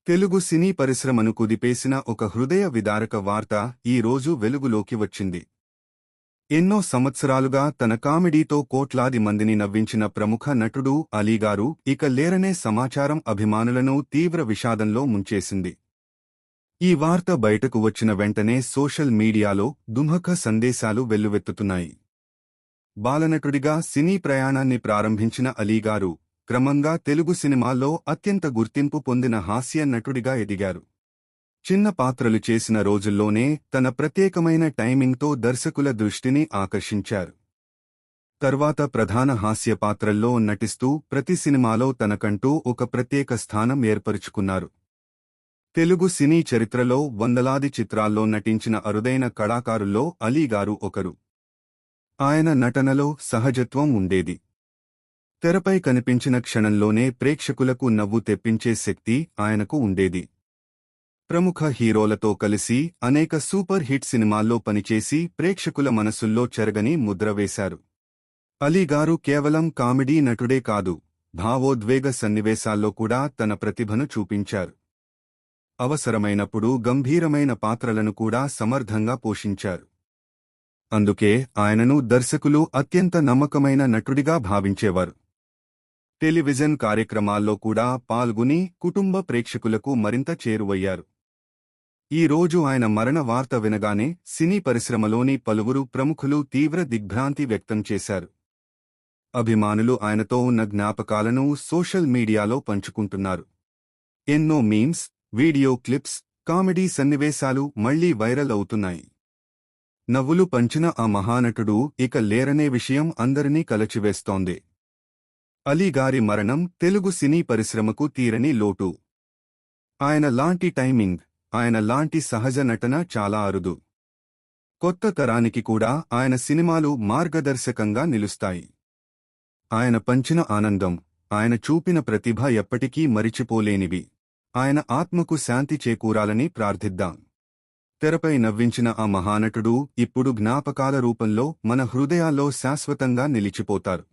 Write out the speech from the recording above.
తెలుగు సినీ పరిశ్రమను కుదిపేసిన ఒక హృదయ విదారక వార్త ఈ రోజు వెలుగులోకి వచ్చింది. ఎన్నో సంవత్సరాలుగా తన కామెడీతో కోట్లాది మందిని నవ్వించిన ప్రముఖ నటుడు అలీగారు ఇక లేరనే సమాచారం అభిమానులను తీవ్ర విషాదంలో ముంచేసింది. ఈ వార్త బయటకు వచ్చిన వెంటనే సోషల్ మీడియాలో దుమ్హక సందేశాలు వెల్లువెత్తుతున్నాయి. బాలనటుడిగా సినీ ప్రయాణాన్ని ప్రారంభించిన అలీగారు క్రమంగా తెలుగు సినిమాల్లో అత్యంత గుర్తింపు పొందిన హాస్య నటుడిగా ఎదిగారు. చిన్న పాత్రలు చేసిన రోజుల్లోనే తన ప్రత్యేకమైన టైమింగ్తో దర్శకుల దృష్టిని ఆకర్షించారు. తర్వాత ప్రధాన హాస్య పాత్రల్లో నటిస్తూ ప్రతి సినిమాలో తనకంటూ ఒక ప్రత్యేక స్థానం ఏర్పరుచుకున్నారు. తెలుగు సినీ చరిత్రలో వందలాది చిత్రాల్లో నటించిన అరుదైన కళాకారుల్లో అలీగారు ఒకరు. ఆయన నటనలో సహజత్వం ఉండేది. తెరపై కనిపించిన క్షణంలోనే ప్రేక్షకులకు నవ్వు తెప్పించే శక్తి ఆయనకు ఉండేది. ప్రముఖ హీరోలతో కలిసి అనేక సూపర్ హిట్ సినిమాల్లో పనిచేసి ప్రేక్షకుల మనసుల్లో చెరగని ముద్ర వేశారు. అలీగారు కేవలం కామెడీ నటుడే కాదు, భావోద్వేగ సన్నివేశాల్లో కూడా తన ప్రతిభను చూపించారు. అవసరమైనప్పుడు గంభీరమైన పాత్రలను కూడా సమర్థంగా పోషించారు. అందుకే ఆయనను దర్శకులు అత్యంత నమ్మకమైన నటుడిగా భావించేవారు. టెలివిజన్ కార్యక్రమాల్లో కూడా పాల్గొని కుటుంబ ప్రేక్షకులకు మరింత చేరువయ్యారు. ఈ రోజు ఆయన మరణ వార్త వినగానే సినీ పరిశ్రమలోని పలువురు ప్రముఖులు తీవ్ర దిగ్భ్రాంతి వ్యక్తం చేశారు. అభిమానులు ఆయనతో ఉన్న జ్ఞాపకాలను సోషల్ మీడియాలో పంచుకుంటున్నారు. ఎన్నో మీమ్స్, వీడియో క్లిప్స్, కామెడీ సన్నివేశాలు మళ్లీ వైరల్ అవుతున్నాయి. నవ్వులు పంచిన ఆ మహానటుడు ఇక లేరనే విషయం అందరినీ కలచివేస్తోంది. అలీగారి మరణం తెలుగు సినీ పరిశ్రమకు తీరని లోటు. ఆయన లాంటి టైమింగ్, ఆయన లాంటి సహజ నటన చాలా అరుదు. కొత్త తరానికి కూడా ఆయన సినిమాలు మార్గదర్శకంగా నిలుస్తాయి. ఆయన పంచిన ఆనందం, ఆయన చూపిన ప్రతిభ ఎప్పటికీ మరిచిపోలేనివి. ఆయన ఆత్మకు శాంతి చేకూరాలని ప్రార్థిద్దాం. తెరపై నవ్వించిన ఆ మహానటుడు ఇప్పుడు జ్ఞాపకాల రూపంలో మన హృదయాల్లో శాశ్వతంగా నిలిచిపోతారు.